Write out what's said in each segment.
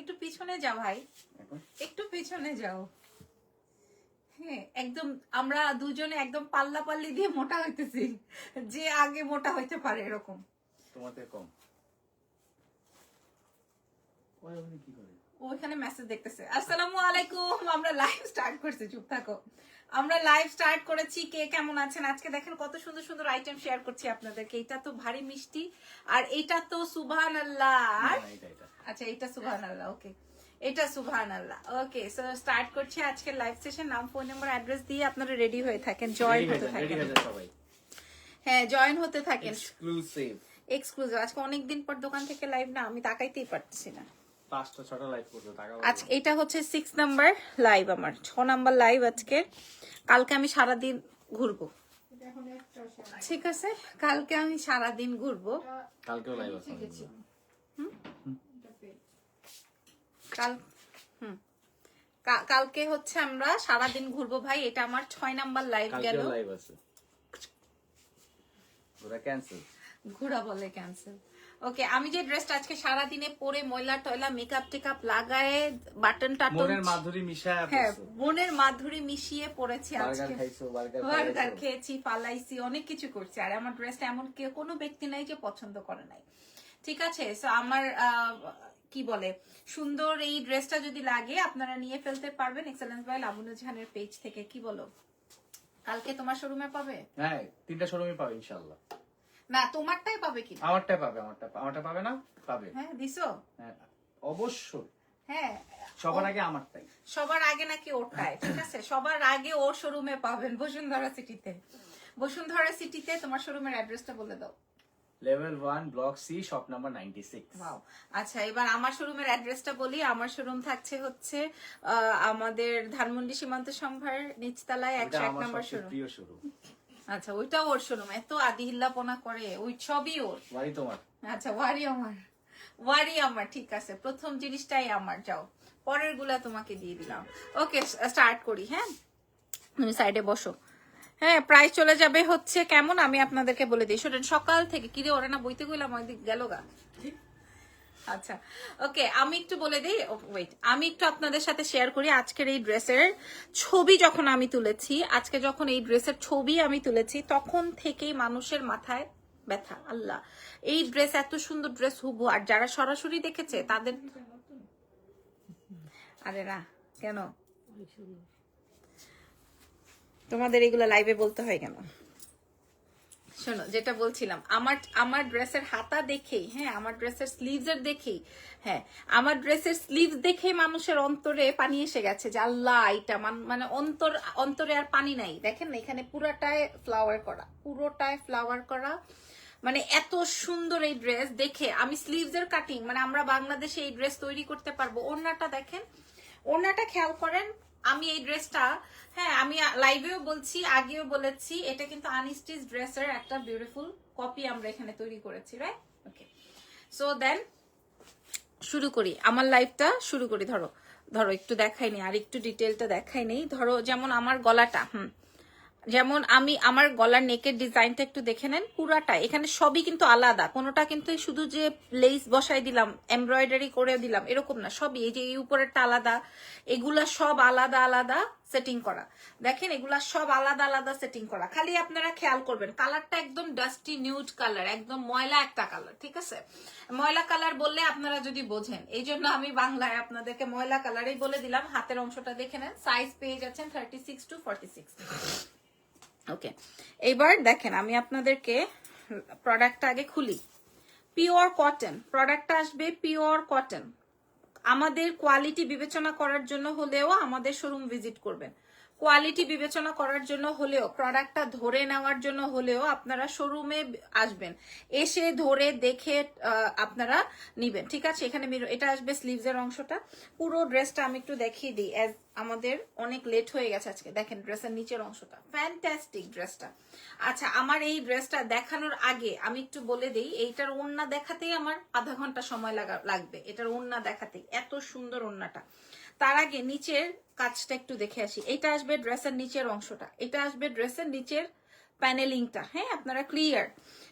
একটু পিছনে যাও ভাই, একটু পিছনে যাও। হ্যাঁ একদম আমরা দুজনে একদম পাল্লা পাল্লি দিয়ে মোটা হইতেছি, যে আগে মোটা হইতে পারে এরকম। তোমাদের কম কি করে ওইখানে মেসেজ দেখতেছে। আসসালামু আলাইকুম, আমরা লাইভ স্টার্ট করছি। চুপ থাকো, আমরা লাইভ স্টার্ট করেছি। কে কেমন আছেন? আজকে দেখেন কত সুন্দর সুন্দর আইটেম শেয়ার করছি আপনাদেরকে। এটা তো ভারী মিষ্টি, আর এটা তো সুবহানাল্লাহ। আচ্ছা এটা সুবহানাল্লাহ, ওকে এটা সুবহানাল্লাহ। ওকে সো স্টার্ট করছি আজকের লাইভ সেশন। নাম, ফোন নাম্বার, অ্যাড্রেস দিয়ে আপনারা রেডি হয়ে থাকেন, জয়েন হতে থাকেন। হ্যাঁ জয়েন হতে থাকেন। Exclusive exclusive. আজকে অনেকদিন পর দোকান থেকে লাইভ না, আমি তাকাইতেই পারতেছি না। 5টা 6টা লাইভ করতে টাকা। আজ এটা হচ্ছে 6 নাম্বার লাইভ, আমার 6 নাম্বার লাইভ আজকে। কালকে আমি সারাদিন ঘুরবো, ঠিক আছে? কালকে আমি সারাদিন ঘুরবো। কালকেও লাইভ আছে। কালকে হচ্ছে আমরা সারাদিন ঘুরবো ভাই। এটা আমার 6 নাম্বার লাইভ গেল। কালকেও লাইভ আছে। পুরো ক্যান্সেল। ঘোরা বলে ক্যান্সেল। ওকে আমি যে ড্রেসটা আজকে সারা দিনে পরে ময়লা টয়লা মেকআপ টেকআপ লাগায়ে বাটন টাটন মনের মাধুরী মিশায় হ্যাঁ মনের মাধুরী মিশিয়ে পড়েছি আজকে। বার্গার খাইছো খেয়েছি, পালাইছি, অনেক কিছু করছি। আর আমার ড্রেসটা এমন কেউ কোনো ব্যক্তি নাই যে পছন্দ করে নাই, ঠিক আছে? সো আমার কি বলে সুন্দর এই ড্রেসটা যদি লাগে আপনারা নিয়ে ফেলতে পারবেন এক্সেলেন্স বাই লাবণী জাহানের পেজ থেকে। কি বলো, কালকে তোমার শোরুমে পাবে? হ্যাঁ 3টা শোরুমে পাবে ইনশাআল্লাহ। না তোমারটাই পাবে কি? আমারটাই পাবে, আমারটা পাবে না? পাবে। হ্যাঁ দিছো? হ্যাঁ অবশ্যই। হ্যাঁ সবার আগে আমারটাই। সবার আগে নাকি ওরটাই, ঠিক আছে? সবার আগে ওর শোরুমে পাবেন, বসুন্ধরা সিটিতে। বসুন্ধরা সিটিতে তোমার শোরুমের অ্যাড্রেসটা বলে দাও। Level 1 block C shop number 96। Wow. আচ্ছা এবার আমার শোরুমের অ্যাড্রেসটা বলি। আমার শোরুম থাকছে হচ্ছে আমাদের ধানমন্ডি সীমান্ত সম্ভার নিচতলায় 101 নম্বর শোরুম। প্রিয় শোরুম। আচ্ছা ওইটাও ওর শোরুম, এত আদিহিল্লাপনা করে, ওই সবই ওর। বাড়ি তোমার? আচ্ছা ওয়ারি আমার, ওয়ারি আমার, ঠিক আছে? প্রথম জিনিসটাই আমার, যাও পরের গুলা তোমাকে দিয়ে দিলাম। ওকে স্টার্ট করি। হ্যাঁ তুমি সাইডে বসো। হ্যাঁ প্রাইস চলে যাবে হচ্ছে কেমন আমি আপনাদেরকে বলে দিই। শোনেন সকাল থেকে কিরে ওরা না বইতে গেলাম ওই দিক গেল গা। আচ্ছা ওকে আমি একটু বলে দিই, ওয়েট আমি একটু আপনাদের সাথে শেয়ার করি আজকের এই ড্রেসের ছবি। যখন আমি তুলেছি আজকে, যখন এই ড্রেসের ছবি আমি তুলেছি তখন থেকেই মানুষের মাথায় ব্যথা। আল্লাহ এই ড্রেস এত সুন্দর ড্রেস হুবহু। আর যারা সরাসরি দেখেছে তাদের আরে না কেন তোমাদের এগুলো লাইভে বলতে হয় কেন? শোনো যেটা বলছিলাম, আমার ড্রেসের হাতা দেখেই, হ্যাঁ আমার ড্রেসের স্লিভস এর দেখেই, হ্যাঁ আমার ড্রেসের স্লিভস দেখেই মানুষের অন্তরে পানি এসে গেছে যে আল্লাহ এটা মানে অন্তরে আর পানি নাই। দেখেন এখানে পুরোটায় ফ্লাওয়ার করা, পুরোটায় ফ্লাওয়ার করা, মানে এত সুন্দর এই ড্রেস দেখে আমি স্লিভস এর কাটিং, মানে আমরা বাংলাদেশে এই ড্রেস তৈরি করতে পারবো। ওড়নাটা দেখেন, ওড়নাটা খেয়াল করেন। আমি এই ড্রেসটা, হ্যাঁ আমি লাইভেও বলছি, আগেও বলেছি, এটা কিন্তু আনস্টিচ ড্রেসের একটা বিউটিফুল কপি আমরা এখানে তৈরি করেছি, রাইট? ওকে সো দেন শুরু করি, আমার লাইভটা শুরু করি। ধরো ধরো একটু দেখাই নেই, আর একটু ডিটেলটা দেখাই নেই। ধরো যেমন আমার গলাটা, যেমন আমি আমার গলার নেকের ডিজাইনটা একটু দেখে নেন। পুরাটা এখানে সবই কিন্তু আলাদা, কোনোটা কিন্তু শুধু যে লেস বসাই দিলাম এমব্রয়ডারি করে দিলাম এরকম না, সবই এই যে এই উপরেরটা আলাদা, এগুলা সব আলাদা আলাদা সেটিং করা। দেখেন এগুলা সব আলাদা আলাদা সেটিং করা। খালি আপনারা খেয়াল করবেন কালারটা একদম ডাস্টি নিউড কালার, একদম ময়লা একটা কালার, ঠিক আছে? ময়লা কালার বললে আপনারা যদি বোঝেন, এই জন্য আমি বাংলায় আপনাদেরকে ময়লা কালারই বলে দিলাম। হাতের অংশটা দেখে নেন, সাইজ পেয়ে যাচ্ছেন 36 to 46। ওকে এবার দেখেন আমি আপনাদেরকে প্রোডাক্টটা আগে খুলি। পিওর কটন প্রোডাক্টটা আসবে, পিওর কটন। আমাদের কোয়ালিটি বিবেচনা করার জন্য হলেও আমাদের শোরুম ভিজিট করবেন, কোয়ালিটি বিবেচনা করার জন্য হলেও, প্রোডাক্টটা ধরে নেওয়ার জন্য হলেও আপনারা শোরুমে আসবেন, এসে ধরে দেখে আপনারা নিবেন, ঠিক আছে? এখানে এটা আসবে স্লিভস এর অংশটা। পুরো ড্রেসটা আমি একটু দেখিয়ে দিই, অ্যাজ আমাদের অনেক লেট হয়ে গেছে আজকে। দেখেন ড্রেসের নিচের অংশটা ফ্যান্টাস্টিক ড্রেসটা। আচ্ছা আমার এই ড্রেসটা দেখানোর আগে আমি একটু বলে দিই, এইটার ওড়না দেখাতেই আমার আধা ঘন্টা সময় লাগবে, এটার ওড়না দেখাতেই, এত সুন্দর ওড়নাটা। তার আগে নিচের কাজটা একটু দেখে আসি। এটা আসবে ড্রেসের নিচের অংশটা, এটা আসবে ড্রেসের নিচের প্যানেলিংটা, হ্যাঁ আপনারা ক্লিয়ার?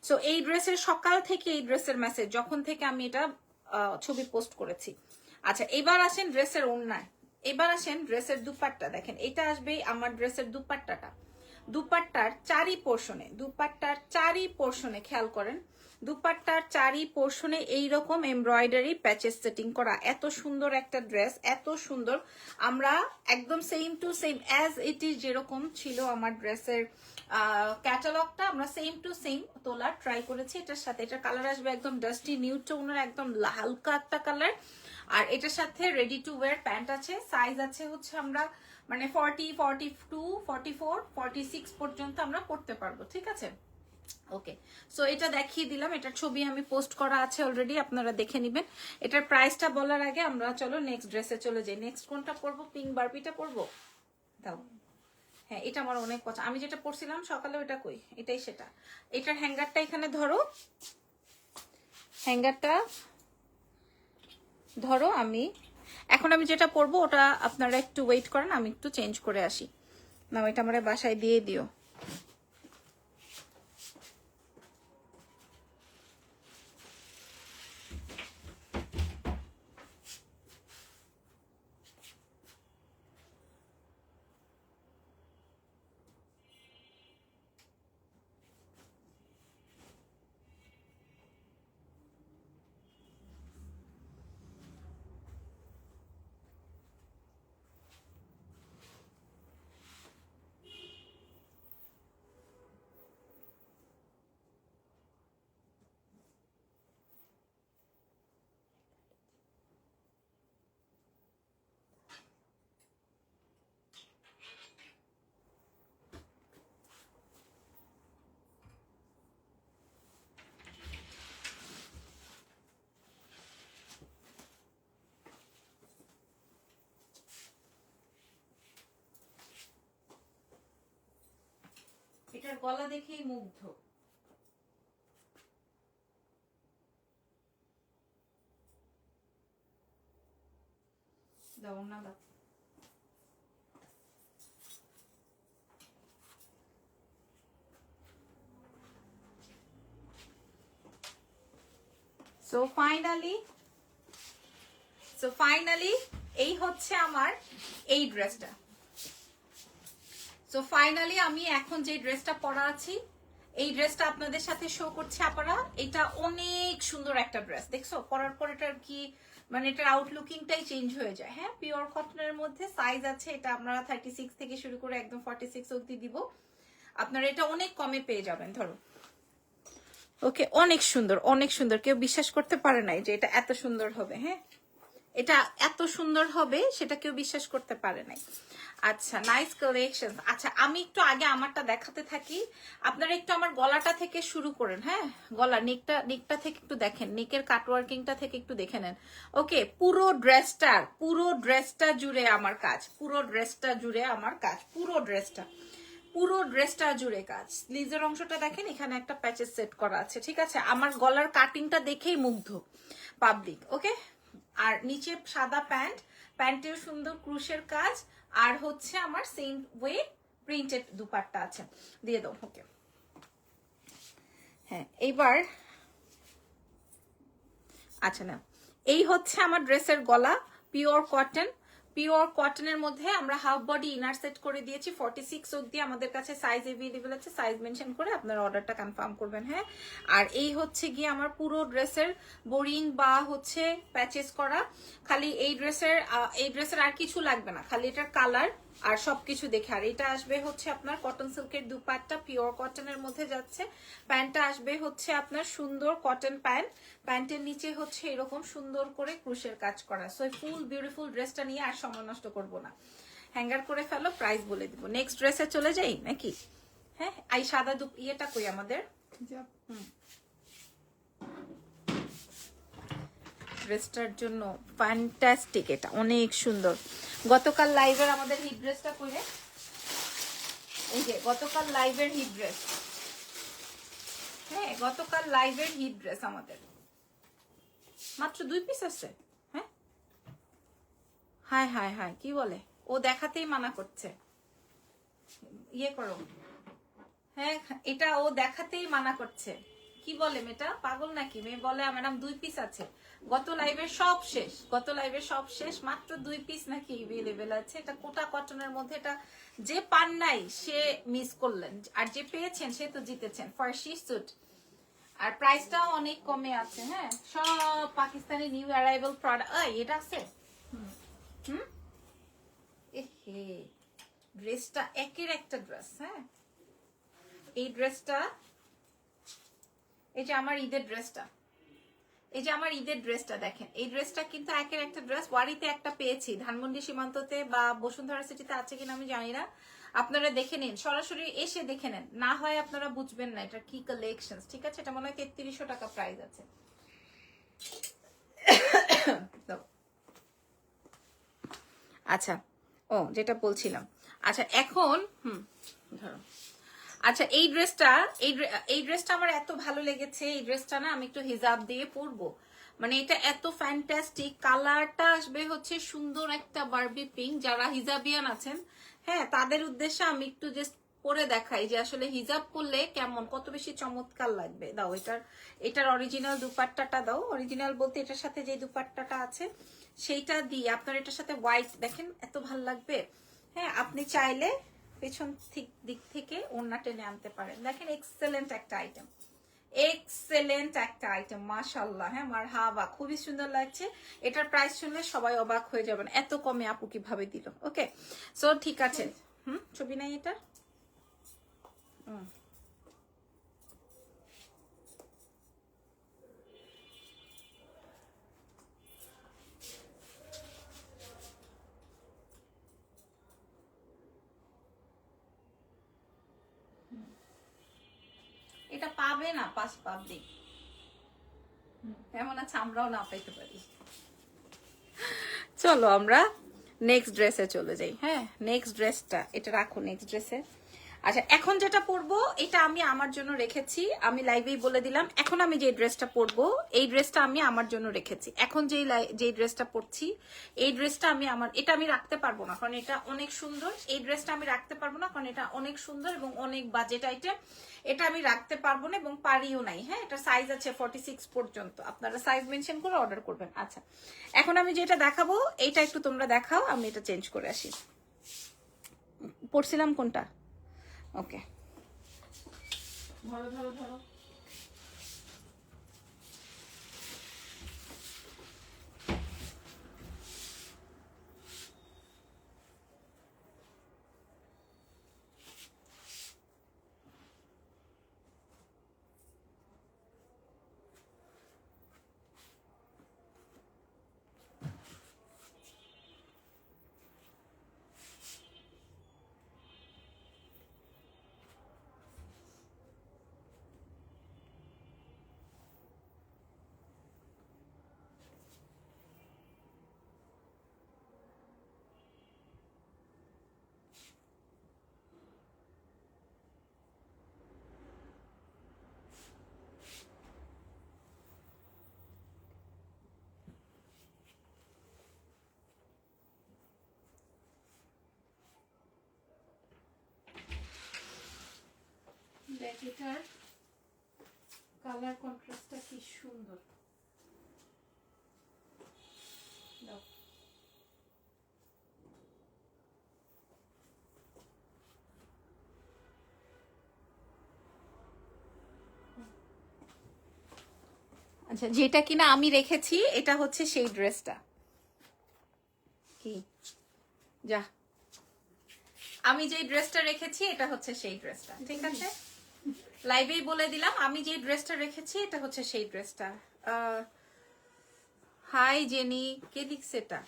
সো এই ড্রেসের সকাল থেকে এই ড্রেসের মেসেজ, যখন থেকে আমি এটা ছবি পোস্ট করেছি। আচ্ছা এবার আসেন ড্রেসের ওড়নায়, এবার আসেন ড্রেসের দুপাট্টা। দেখেন এটা আসবে আমার ড্রেসের দুপাট্টাটা, দুপাট্টার চারি পোর্শনে, দুপাট্টার চারি পোর্শনে খেয়াল করেন, দুপাট্টার চারি পোর্শনে এইরকম এমব্রয়ডারি প্যাচেস সেটিং করা। এত সুন্দর একটা ড্রেস, এত সুন্দর। আমরা একদম same to same as it is যেরকম ছিল আমার ড্রেসের ক্যাটালগটা, আমরা সেম টু সেম তোলার ট্রাই করেছি। এটার সাথে এটার কালার আসবে একদম ডাস্টি নিউড টোনের, একদম হালকা একটা কালার। আর এটার সাথে রেডি টু ওয়্যার প্যান্ট আছে, সাইজ আছে হচ্ছে আমরা মানে 40, 42, 44, 46 পর্যন্ত আমরা পড়তে পারবো, ঠিক আছে? ওকে, সো এটা দেখিয়ে দিলাম, এটার ছবি আমি পোস্ট করা আছে অলরেডি, আপনারা দেখে নিবেন। এটার প্রাইসটা বলার আগে আমরা চলো নেক্সট ড্রেসে চলে যাই। নেক্সট কোনটা পরবো? পিঙ্ক বারবিটা পরবো, দাও। হ্যাঁ এটা আমার অনেক পছন্দ, আমি যেটা পরছিলাম সকালে ওটা কই, এটাই সেটা। এটার হ্যাঙ্গারটা এখানে ধরো, হ্যাঙ্গারটা ধরো। আমি এখন আমি যেটা পরবো ওটা আপনারা একটু ওয়েট করেন, আমি একটু চেঞ্জ করে আসি। না এটা আমার বাসায় দিয়ে দিও। এটার গলা দেখেই মুগ্ধ। দাও না দাও। সো ফাইনালি এই হচ্ছে আমার এই ড্রেসটা। সো ফাইনালি আমি এখন যে ড্রেসটা পরা আছি, এই ড্রেসটা আপনাদের সাথে শো করছে আপনারা। এটা অনেক সুন্দর একটা ড্রেস, দেখছো পরার পর এটার কি মানে এটার আউটলুকিংটাই চেঞ্জ হয়ে যায়। হ্যাঁ পিওর কটনের মধ্যে সাইজ আছে, এটা আমরা 36 থেকে শুরু করে একদম 46 অবধি দিব। আপনারা এটা অনেক কমে পেয়ে যাবেন। ধরো ওকে, অনেক সুন্দর, অনেক সুন্দর। কেউ বিশ্বাস করতে পারে নাই যে এটা এত সুন্দর হবে। হ্যাঁ এটা এত সুন্দর হবে সেটা কেউ বিশ্বাস করতে পারে নাই। আচ্ছা নাইস কালেকশন। আচ্ছা আমি একটু আগে আমারটা দেখাতে থাকি, আপনারা একটু আমার গলাটা থেকে শুরু করেন। হ্যাঁ গলা নেকটা থেকে একটু দেখেন, নেকের কাটওয়ার্কিংটা থেকে একটু দেখে নেন। ওকে পুরো ড্রেসটা জুড়ে আমার কাজ, পুরো ড্রেসটা জুড়ে আমার কাজ, পুরো ড্রেসটা জুড়ে কাজ। স্লিভের অংশটা দেখেন, এখানে একটা প্যাচেস সেট করা আছে, ঠিক আছে? আমার গলার কাটিংটা দেখেই মুগ্ধ পাবলিক। ওকে, আর নিচে সাদা প্যান্ট, প্যান্টেও সুন্দর ক্রুশের কাজ, আর হচ্ছে আমার সেম ওয়ে প্রিন্টেড দুপাট্টা আছে, দিয়ে দাও। ওকে হ্যাঁ এইবার আচ্ছা না, এই হচ্ছে আমার ড্রেসের গলা, পিওর কটনের মধ্যে আমরা হাফ বডি ইনার সেট করে দিয়েছি। 46 অবধি আমাদের কাছে সাইজ अवेलेबल আছে, সাইজ মেনশন করে আপনার অর্ডারটা কনফার্ম করবেন। হ্যাঁ আর এই হচ্ছে গিয়ে আমার পুরো ড্রেসের বোরিং বা হচ্ছে প্যাচেস করা। খালি এই ড্রেসের আর কিছু লাগবে না, খালি এটার কালার আর সবকিছু দেখে। আর এটা আসবে হচ্ছে আপনার কটন সিল্কের দুপাট্টা, পিওর কটনের মধ্যে যাচ্ছে। প্যান্টটা আসবে হচ্ছে আপনার সুন্দর কটন প্যান্ট, প্যান্টের নিচে হচ্ছে এরকম সুন্দর করে ক্রুশের কাজ করা। সো ফুল বিউটিফুল ড্রেসটা নিয়ে আর সময় নষ্ট করব না, হ্যাঙ্গার করে ফেলো, প্রাইস বলে দিব। নেক্সট ড্রেসে চলে যাই নাকি? হ্যাঁ এই সাদা ইয়েটা কই আমাদের, ড্রেসটার জন্য ফ্যান্টাস্টিক, এটা অনেক সুন্দর। গতকাল লাইভের আমাদের হিট ড্রেসটা করে, এই যে গতকাল লাইভের হিট ড্রেস। হ্যাঁ গতকাল লাইভের হিট ড্রেস আমাদের মাত্র 2 পিস আছে। হ্যাঁ হায় হায় হায় কি বলে, ও দেখাতেই মানা করছে, ইয়ে করো। হ্যাঁ এটা ও দেখাতেই মানা করছে, কি বলে মেয়েটা পাগল নাকি? মেয়ে বলে ম্যাডাম 2 পিস আছে, গত লাইভের সব শেষ, গত লাইভের সব শেষ, মাত্র 2 পিস নাকি এভেলেবেল আছে। এটা কোটা কটনের মধ্যে, এটা যে পান নাই সে মিস করলেন, আর যে পেয়েছেন সে তো জিতেছেন। ফার্সি স্যুট, আর প্রাইসটাও অনেক কমে আছে। হ্যাঁ, সব পাকিস্তানি নিউ অ্যারাইভাল প্রোডাক্ট। এটা আছে। হুম, এহে ড্রেসটা একের একটা ড্রেস। হ্যাঁ, এই ড্রেসটা, এই যে আমার ঈদের ড্রেসটা, এই যে আমার ঈদের ড্রেসটা দেখেন, এই ড্রেসটা কিন্তু একের একটা ড্রেস। ওয়ারিতে একটা পেয়েছি, ধানমন্ডি সীমান্ততে বা বসুন্ধরা সিটিতে আছে কিনা আমি জানি না, আপনারা দেখে নিন, সরাসরি এসে দেখে নেন, না হয় আপনারা বুঝবেন না এটা কি কালেকশন। ঠিক আছে, এটা মনে হয় 3300 টাকা প্রাইস আছে। আচ্ছা, ও যেটা বলছিলাম, আচ্ছা এখন ধরো, আচ্ছা এই ড্রেসটা, এই ড্রেসটা আমার এত ভালো লেগেছে। এই ড্রেসটা না আমি একটু হিজাব দিয়ে পরবো, মানে এটা এত ফ্যান্টাস্টিক। কালারটা আসবে হচ্ছে সুন্দর একটা বারবি পিঙ্ক। যারা হিজাবিয়ান আছেন, হ্যাঁ, তাদের উদ্দেশ্যে আমি একটু জাস্ট পরে দেখাই যে আসলে হিজাব পরলে কেমন, কত বেশি চমৎকার লাগবে। দাও এটার অরিজিনাল দুপাট্টাটা দাও। অরিজিনাল বলতে এটার সাথে যে দুপাট্টাটা আছে সেইটা দিয়ে আপনার এটার সাথে হোয়াইট, দেখেন এত ভাল লাগবে। হ্যাঁ, আপনি চাইলে পেছন দিক থেকে ওড়না টেনে আনতে পারেন। দেখেন এক্সেলেন্ট একটা আইটেম, এক্সেলেন্ট একটা আইটেম, মাশাআল্লাহ। হ্যাঁ, মারহাবা, খুবই সুন্দর লাগছে। এটার প্রাইস শুনলে সবাই অবাক হয়ে যাবেন, এত কমে আপু কিভাবে দিল। ওকে, সো ঠিক আছে। ছবি নাই এটা। এটা পাবে না পাস পাবলিক, এমন আছে আমরাও না পাইতে পারি। চলো আমরা নেক্সট ড্রেসে চলে যাই। হ্যাঁ, নেক্সট ড্রেসটা এটা রাখো, নেক্সট ড্রেসে। আচ্ছা, এখন যেটা পরবো এটা আমি আমার জন্য রেখেছি, আমি লাইভেই বলে দিলাম। এখন আমি যে ড্রেসটা পরবো, এই ড্রেসটা আমি আমার জন্য রেখেছি। এখন যে ড্রেসটা পরছি, এই ড্রেসটা আমি এটা আমি রাখতে পারবো না, কারণ এটা অনেক সুন্দর। এই ড্রেসটা আমি রাখতে পারবো না, কারণ এটা অনেক সুন্দর এবং অনেক বাজেট আইটেম। এটা আমি রাখতে পারবো না এবং পারিও নাই। হ্যাঁ, এটা সাইজ আছে 46 পর্যন্ত, আপনারা সাইজ মেনশন করে অর্ডার করবেন। আচ্ছা, এখন আমি যেটা দেখাবো এইটা একটু তোমরা দেখাও, আমি এটা চেঞ্জ করে আসি। পড়ছিলাম কোনটা? ওকে, ধরো ধরো ধরো। দেখ এটার কালার কন্ট্রাস্টটা কি সুন্দর। দাও। আচ্ছা, যেটা কিনা আমি রেখেছি এটা হচ্ছে সেই ড্রেসটা। কি যা, আমি যে ড্রেসটা রেখেছি এটা হচ্ছে সেই ড্রেসটা। ঠিক আছে, লাইভেই বলে দিলাম, আমি যে ড্রেসটা রেখেছি এটা হচ্ছে সেই ড্রেসটা। হাই জেনি, কে লিখছে এটা?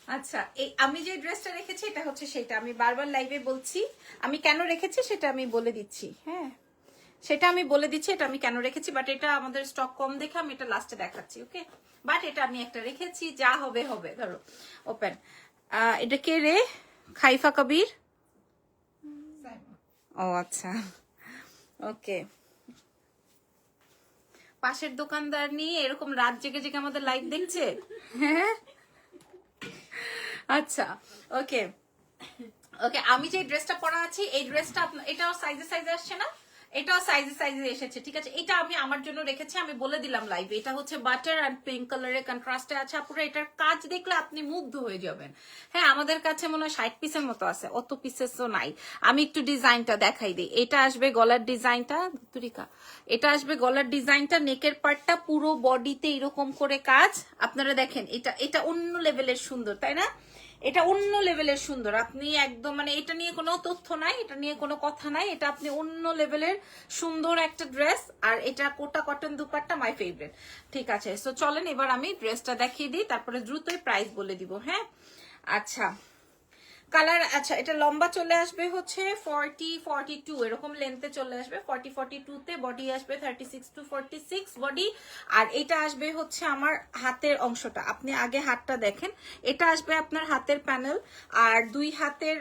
আচ্ছা, এই আমি যে ড্রেসটা রেখেছি এটা হচ্ছে সেটা। আমি বারবার লাইভে বলছি, আমি কেন রেখেছি সেটা আমি বলে দিচ্ছি। হ্যাঁ, সেটা আমি বলে দিচ্ছি এটা আমি কেন রেখেছি, বাট এটা আমাদের স্টক কম দেখে আমি এটা লাস্টে দেখাচ্ছি। ওকে, বাট এটা আমি একটা রেখেছি, যা হবে হবে। ধরো ওপেন। এটা কে রে? খাইফা কবির। ও আচ্ছা, ওকে। পাশের দোকানদার নিয়ে এরকম রাত জেগে জেগে আমাদের লাইভ দেখছে। হ্যাঁ, আচ্ছা, ওকে ওকে। আমি যে ড্রেসটা পরা আছি এই ড্রেসটা এটাও সাইজে আসছে না? এটাও সাইজে সাইজে এসেছে, ঠিক আছে। এটা আমি আমার জন্য রেখেছি, আমি বলে দিলাম লাইভে। এটা হচ্ছে বাটার অ্যান্ড পিঙ্ক কালারের কন্ট্রাস্টে আছে আপুরা। এটার কাজ দেখলে আপনি মুগ্ধ হয়ে যাবেন। হ্যাঁ, আমাদের কাছে মনে হয় 60 পিসের মতো আছে, অত পিসেসও নাই। আমি একটু ডিজাইনটা দেখাই দিই। এটা আসবে গলার ডিজাইনটা, তুরিকা, এটা আসবে গলার ডিজাইনটা, নেকের পার্টটা পুরো বডিতে এরকম করে কাজ। আপনারা দেখেন, এটা এটা অন্য লেভেলের সুন্দর, তাই না? এটা অন্য লেভেলের সুন্দর। আপনি একদম মানে এটা নিয়ে কোনো তথ্য নাই, এটা নিয়ে কোনো কথা নাই, এটা আপনি অন্য লেভেলের সুন্দর একটা ড্রেস। আর এটা কোটা কটন দুপাট্টা, মাই ফেভারিট। ঠিক আছে, সো চলেন এবার আমি ড্রেসটা দেখিয়ে দিই, তারপরে দ্রুতই প্রাইস বলে দিব। হ্যাঁ, আচ্ছা কালার, আচ্ছা এটা লম্বা চলে আসবে হচ্ছে 40-42 এরকম লেন্থে চলে আসবে। 40-42 তে বডি আসবে 36-46 বডি। আর এটা আসবে হচ্ছে আমার হাতের অংশটা, আপনি আগে হাতটা দেখেন। এটা আসবে আপনার হাতের প্যানেল, আর দুই হাতের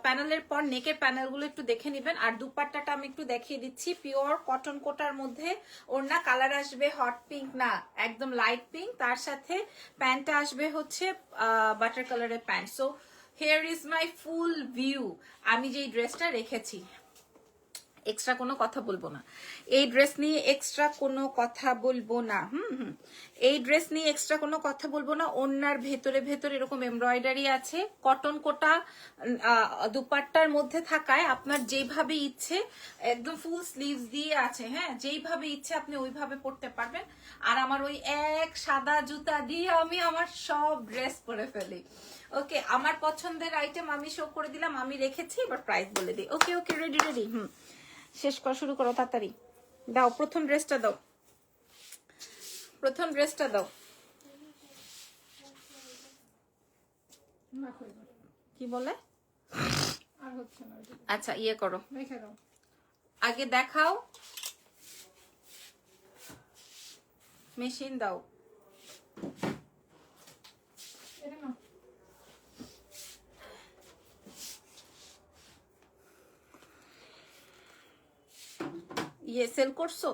প্যানেলের পর নেকের প্যানেলগুলো একটু দেখে নেবেন। আর দুপাট্টাটা আমি একটু দেখিয়ে দিচ্ছি, পিওর কটন কোটার মধ্যে। ওড়না কালার আসবে হট পিঙ্ক না, একদম লাইট পিঙ্ক। তার সাথে প্যান্টটা আসবে হচ্ছে বাটার কালারের pant. So here is my full view। আমি যে ড্রেসটা রেখেছি, এক্সট্রা কোনো কথা বলবো না এই ড্রেস নিয়ে, এক্সট্রা কোনো কথা বলবো না। এই ড্রেস নিয়ে এক্সট্রা কোনো কথা বলবো না। ওড়নার ভেতরে ভেতরে এরকম এমব্রয়ডারি আছে, কটন কোটা দুপাট্টার মধ্যে থাকায় আপনার যেভাবে ইচ্ছে একদম ফুল স্লিভস দিয়ে আছে। হ্যাঁ, যেইভাবে ইচ্ছে আপনি ওইভাবে পরতে পারবেন। আর আমার ওই এক সাদা জুতা দিয়ে আমি আমার সব ড্রেস পরে ফেলি। ওকে, আমার পছন্দের আইটেম আমি শো করে দিলাম, আমি রেখেছি। এবার প্রাইস বলে দিই। ওকে ওকে, রেডি রেডি, শেষ করা শুরু করো তাড়াতাড়ি। দাও প্রথম ড্রেসটা দাও, প্রথম ড্রেসটা দাও। কি বলে? আচ্ছা ইয়ে করো, আগে দেখাও, মেশিন দাও। ইয়ে সেল করছো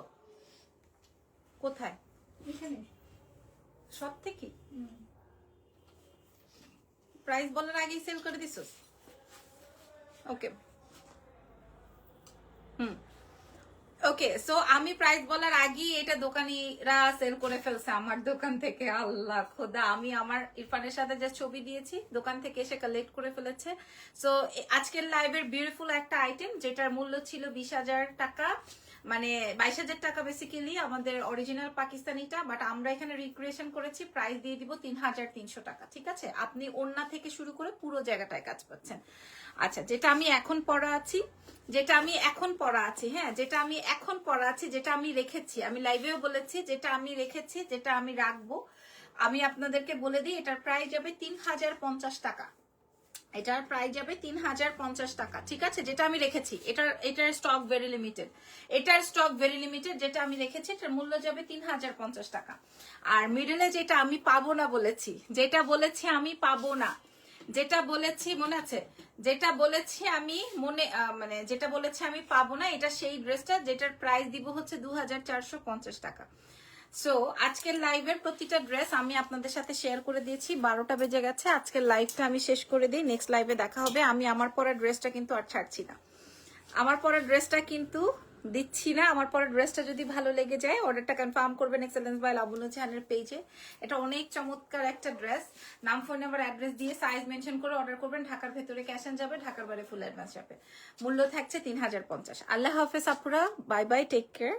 কোথায়? সব থেকে প্রাইস বলার আগেই সেল করে দিছো? ওকে ওকে, সো আমি প্রাইস বলার আগেই এটা দোকানিরা সেল করে ফেলছে আমার দোকান থেকে। আল্লাহ খোদা, আমি আমার ইরফানের সাথে যে ছবি দিয়েছি দোকান থেকে এসে কালেক্ট করে ফেলেছে। সো আজকের লাইভের বিউটিফুল একটা আইটেম, যেটার মূল্য ছিল 20,000 টাকা, মানে 22,000 টাকা বেসিক্যালি আমাদের অরিজিনাল পাকিস্তানিটা, বাট আমরা এখানে রিক্রিয়েশন করেছি, প্রাইস দিয়ে দিব 3,300 টাকা। ঠিক আছে, আপনি ওড়না থেকে শুরু করে পুরো জায়গাটায় কাজ পাচ্ছেন। আচ্ছা, যেটা আমি এখন পরা আছি, যেটা আমি এখন পরা আছি, হ্যাঁ যেটা আমি এখন পরা আছি, যেটা আমি রেখেছি, আমি লাইভেও বলেছি যেটা আমি রেখেছি, যেটা আমি রাখবো, আমি আপনাদেরকে বলে দিই, এটার প্রাইস যাবে 3,050 টাকা। এটার প্রাইস যাবে 3,050 টাকা। ঠিক আছে, যেটা আমি রেখেছি, এটার স্টক ভেরি লিমিটেড, এটার স্টক ভেরি লিমিটেড। যেটা আমি রেখেছি এটার মূল্য যাবে 3,050 টাকা। আর মিডলে যেটা আমি পাবো না বলেছি, যেটা বলেছি আমি পাবো না, যেটা বলেছি মনে আছে, যেটা বলেছি আমি মানে যেটা বলেছি আমি পাবো না, এটা সেই ড্রেসটা যেটার প্রাইস দিব হচ্ছে 2,450 টাকা। সো আজকের লাইভের প্রতিটা ড্রেস আমি আপনাদের সাথে শেয়ার করে দিয়েছি। 12টা বেজে গেছে, আজকের লাইভটা আমি শেষ করে দিই, নেক্সট লাইভে দেখা হবে। আমি আমার পরা ড্রেসটা কিন্তু আর ছাড়ছি না, আমার পরা ড্রেসটা কিন্তু দিচ্ছি না। আমার পরা ড্রেসটা যদি ভালো লেগে যায় অর্ডারটা কনফার্ম করবেন এক্সেলেন্স বাই লাবণী চ্যানেল পেজে। এটা অনেক চমৎকার একটা ড্রেস। নাম, ফোন নাম্বার, অ্যাড্রেস দিয়ে সাইজ মেনশন করে অর্ডার করবেন। ঢাকার ভেতরে ক্যাশ অন যাবে, ঢাকার বাইরে ফুল অ্যাডভান্স যাবে। মূল্য থাকছে 3,050। আল্লাহ হাফেজ আপুরা, বাই বাই, টেক কেয়ার।